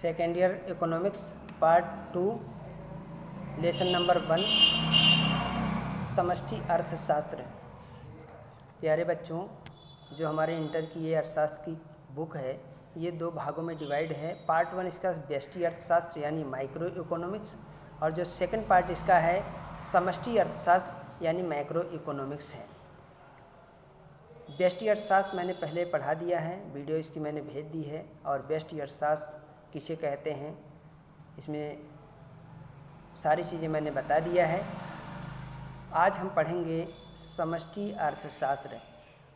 Second year economics part 2 lesson number 1 समष्टि अर्थशास्त्र। प्यारे बच्चों, जो हमारे इंटर की ये अर्थशास्त्र की बुक है ये 2 भागों में डिवाइड है। पार्ट 1 इसका व्यष्टि अर्थशास्त्र यानी माइक्रो इकोनॉमिक्स, और जो सेकंड पार्ट इसका है समष्टि अर्थशास्त्र यानी मैक्रो इकोनॉमिक्स है। व्यष्टि अर्थशास्त्र मैंने पहले पढ़ा दिया है, वीडियो इसकी मैंने भेज दी है। और व्यष्टि अर्थशास्त्र किसे कहते हैं इसमें सारी चीज़ें मैंने बता दिया है। आज हम पढ़ेंगे समष्टि अर्थशास्त्र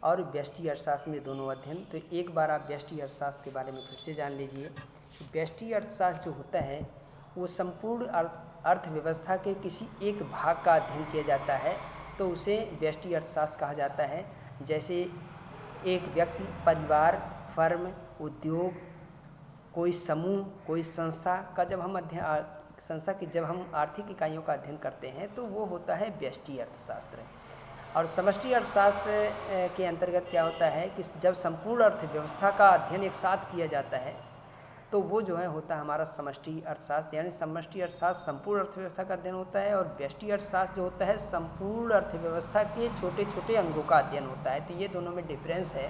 और व्यष्टि अर्थशास्त्र में दोनों अध्ययन। तो एक बार आप व्यष्टि अर्थशास्त्र के बारे में फिर से जान लीजिए। व्यष्टि अर्थशास्त्र जो होता है वो संपूर्ण अर्थव्यवस्था के किसी एक भाग का अध्ययन किया जाता है, तो उसे व्यष्टि अर्थशास्त्र कहा जाता है। जैसे एक व्यक्ति, परिवार, फर्म, उद्योग, कोई समूह, कोई संस्था का जब हम आर्थिक इकाइयों का अध्ययन करते हैं तो वो होता है व्यष्टि अर्थशास्त्र। और समष्टि अर्थशास्त्र के अंतर्गत क्या होता है कि जब संपूर्ण अर्थव्यवस्था का अध्ययन एक साथ किया जाता है तो वो जो है होता है हमारा समष्टि अर्थशास्त्र। यानी समष्टि अर्थशास्त्र संपूर्ण अर्थव्यवस्था का अध्ययन होता है और व्यष्टि अर्थशास्त्र जो होता है संपूर्ण अर्थव्यवस्था के छोटे छोटे अंगों का अध्ययन होता है। तो ये दोनों में डिफरेंस है।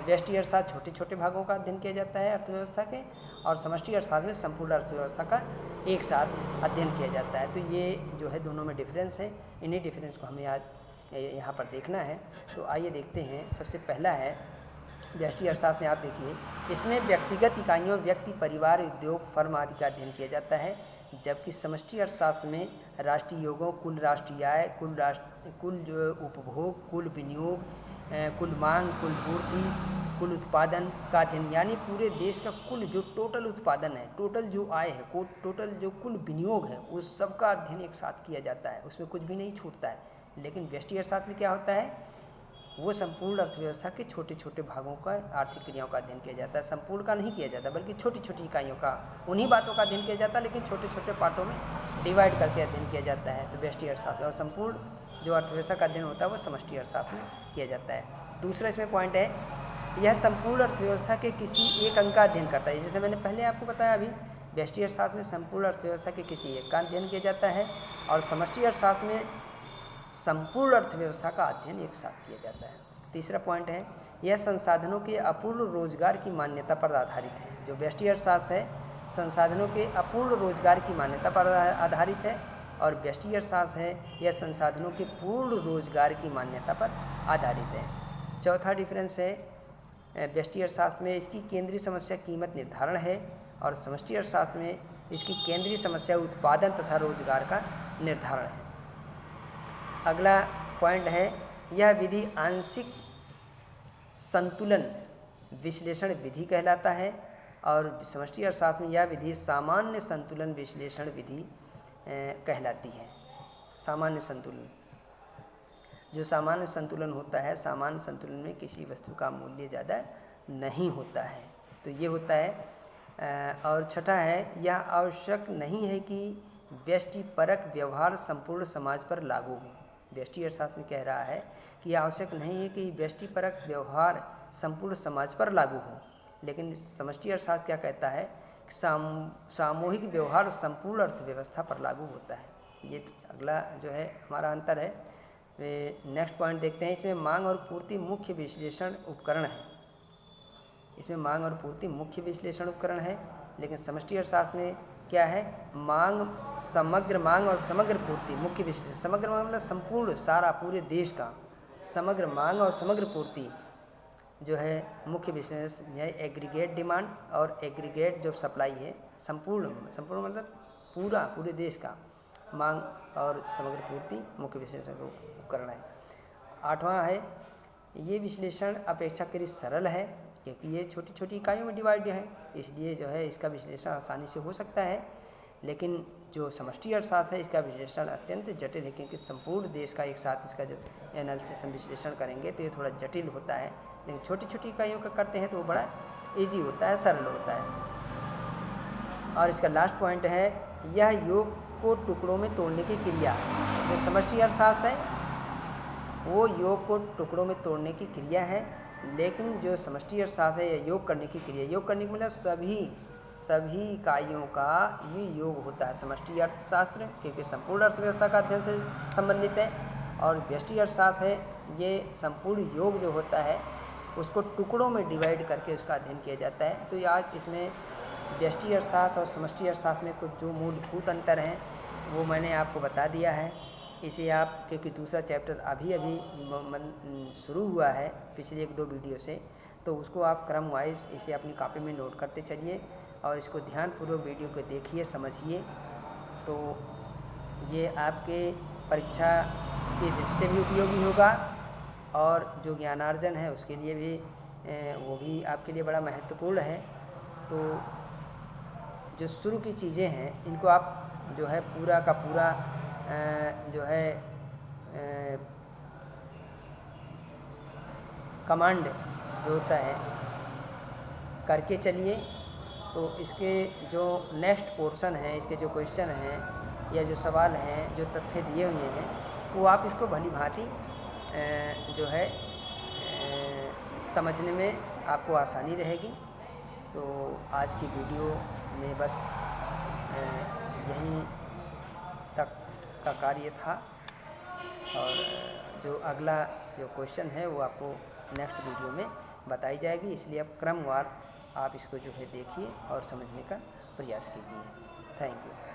व्यष्टि अर्थशास्त्र छोटे छोटे भागों का अध्ययन किया जाता है अर्थव्यवस्था के, और समष्टि अर्थशास्त्र में संपूर्ण अर्थव्यवस्था का एक साथ अध्ययन किया जाता है। तो ये जो है दोनों में डिफरेंस है। इन्हीं डिफरेंस को हमें आज यहाँ पर देखना है। तो आइए देखते हैं। सबसे पहला है व्यष्टि अर्थशास्त्र में, आप देखिए इसमें व्यक्तिगत इकाइयों, व्यक्ति, परिवार, उद्योग, फर्म आदि का अध्ययन किया जाता है। जबकि समष्टि अर्थशास्त्र में राष्ट्रीय योगों, कुल राष्ट्रीय आय, कुल जो उपभोग, कुल विनियोग, कुल मांग, कुल पूर्ति, कुल उत्पादन का अध्ययन, यानी पूरे देश का कुल जो टोटल उत्पादन है, टोटल जो आय है, टोटल जो कुल विनियोग है, उस सब का अध्ययन एक साथ किया जाता है। उसमें कुछ भी नहीं छूटता है। लेकिन व्यष्टि अर्थशास्त्र में क्या होता है, वो संपूर्ण अर्थव्यवस्था के छोटे छोटे भागों का आर्थिक क्रियाओं का अध्ययन किया जाता है। संपूर्ण का नहीं किया जाता, बल्कि छोटी छोटी इकाइयों का, उन्हीं बातों का अध्ययन किया जाता है, लेकिन छोटे छोटे पार्टों में डिवाइड करके अध्ययन किया जाता है। तो व्यष्टि अर्थशास्त्र और संपूर्ण जो अर्थव्यवस्था का अध्ययन होता है वो समष्टि अर्थशास्त्र में किया जाता है। दूसरा इसमें पॉइंट है, यह संपूर्ण अर्थव्यवस्था के किसी एक अंग का अध्ययन करता है। जैसे मैंने पहले आपको बताया, अभी व्यष्टि अर्थशास्त्र में संपूर्ण अर्थव्यवस्था के किसी एक का अध्ययन किया जाता है और समष्टि अर्थशास्त्र में संपूर्ण अर्थव्यवस्था का अध्ययन एक साथ किया जाता है। तीसरा पॉइंट है, यह संसाधनों के अपूर्ण रोजगार की मान्यता पर आधारित है। जो व्यष्टि अर्थशास्त्र है संसाधनों के अपूर्ण रोजगार की मान्यता पर आधारित है, और व्यष्टि अर्थशास्त्र है यह संसाधनों के पूर्ण रोजगार की मान्यता पर आधारित है। चौथा डिफरेंस है, व्यष्टि अर्थशास्त्र में इसकी केंद्रीय समस्या कीमत निर्धारण है और समष्टि अर्थशास्त्र में इसकी केंद्रीय समस्या उत्पादन तथा रोजगार का निर्धारण है। अगला पॉइंट है, यह विधि आंशिक संतुलन विश्लेषण विधि कहलाता है, और समष्टि अर्थशास्त्र में यह विधि सामान्य संतुलन विश्लेषण विधि कहलाती है। सामान्य संतुलन, जो सामान्य संतुलन होता है, सामान्य संतुलन में किसी वस्तु का मूल्य ज़्यादा नहीं होता है, तो ये होता है। और छठा है, यह आवश्यक नहीं है कि व्यष्टिपरक व्यवहार संपूर्ण समाज पर लागू हो। व्यष्टि अर्थशास्त्र में कह रहा है कि यह आवश्यक नहीं है कि व्यष्टिपरक व्यवहार संपूर्ण समाज पर लागू हो, लेकिन समष्टि अर्थशास्त्र क्या कहता है, सामूहिक व्यवहार संपूर्ण अर्थव्यवस्था पर लागू होता है। ये अगला जो है हमारा अंतर है। नेक्स्ट पॉइंट देखते हैं। इसमें मांग और पूर्ति मुख्य विश्लेषण उपकरण है। इसमें मांग और पूर्ति मुख्य विश्लेषण उपकरण है, लेकिन समष्टि अर्थशास्त्र में क्या है, समग्र मांग और समग्र पूर्ति मुख्य विश्लेषण। समग्र मांग मतलब संपूर्ण, सारा, पूरे देश का समग्र मांग और समग्र पूर्ति जो है मुख्य विश्लेषण है। एग्रीगेट डिमांड और एग्रीगेट जो सप्लाई है, संपूर्ण मतलब पूरे देश का मांग और समग्र पूर्ति मुख्य विश्लेषण का उपकरण है। आठवां है, ये विश्लेषण अपेक्षाकृत सरल है क्योंकि ये छोटी छोटी इकाइयों में डिवाइड है, इसलिए जो है इसका विश्लेषण आसानी से हो सकता है। लेकिन जो समष्टि अर्थशास्त्र है इसका विश्लेषण अत्यंत जटिल है, क्योंकि संपूर्ण देश का एक साथ इसका जो एनालिसिस हम विश्लेषण करेंगे तो ये थोड़ा जटिल होता है। लेकिन छोटी छोटी इकाइयों का करते हैं तो वो बड़ा ईजी होता है, सरल होता है। और इसका लास्ट पॉइंट है, यह योग को टुकड़ों में तोड़ने की क्रिया। जो समष्टि अर्थशास्त्र है वो योग को टुकड़ों में तोड़ने की क्रिया है, लेकिन जो समष्टि अर्थशास्त्र है यह योग करने की क्रिया। योग करने की मतलब सभी सभी इकाइयों का ये योग होता है समष्टि अर्थशास्त्र, क्योंकि संपूर्ण अर्थव्यवस्था का अध्ययन से संबंधित है। और व्यष्टि अर्थशास्त्र है, ये संपूर्ण योग जो होता है उसको टुकड़ों में डिवाइड करके उसका अध्ययन किया जाता है। तो आज इसमें व्यष्टि अर्थशास्त्र और समष्टि अर्थशास्त्र में कुछ जो मूलभूत अंतर हैं वो मैंने आपको बता दिया है। इसे आप, क्योंकि दूसरा चैप्टर अभी शुरू हुआ है पिछले 1-2 वीडियो से, तो उसको आप क्रम वाइज इसे अपनी कॉपी में नोट करते चलिए और इसको ध्यानपूर्वक वीडियो को देखिए, समझिए। तो ये आपके परीक्षा के दृष्टि से भी उपयोगी होगा और जो ज्ञानार्जन है उसके लिए भी वो भी आपके लिए बड़ा महत्वपूर्ण है। तो जो शुरू की चीज़ें हैं इनको आप जो है पूरा का पूरा जो है कमांड जो होता है करके चलिए। तो इसके जो नेक्स्ट पोर्शन है, इसके जो क्वेश्चन हैं या जो सवाल हैं, जो तथ्य दिए हुए हैं, वो आप इसको भली भांति जो है समझने में आपको आसानी रहेगी। तो आज की वीडियो में बस यहीं तक का कार्य था और जो अगला जो क्वेश्चन है वो आपको नेक्स्ट वीडियो में बताई जाएगी। इसलिए अब क्रमवार आप इसको जो है देखिए और समझने का प्रयास कीजिए। Thank you.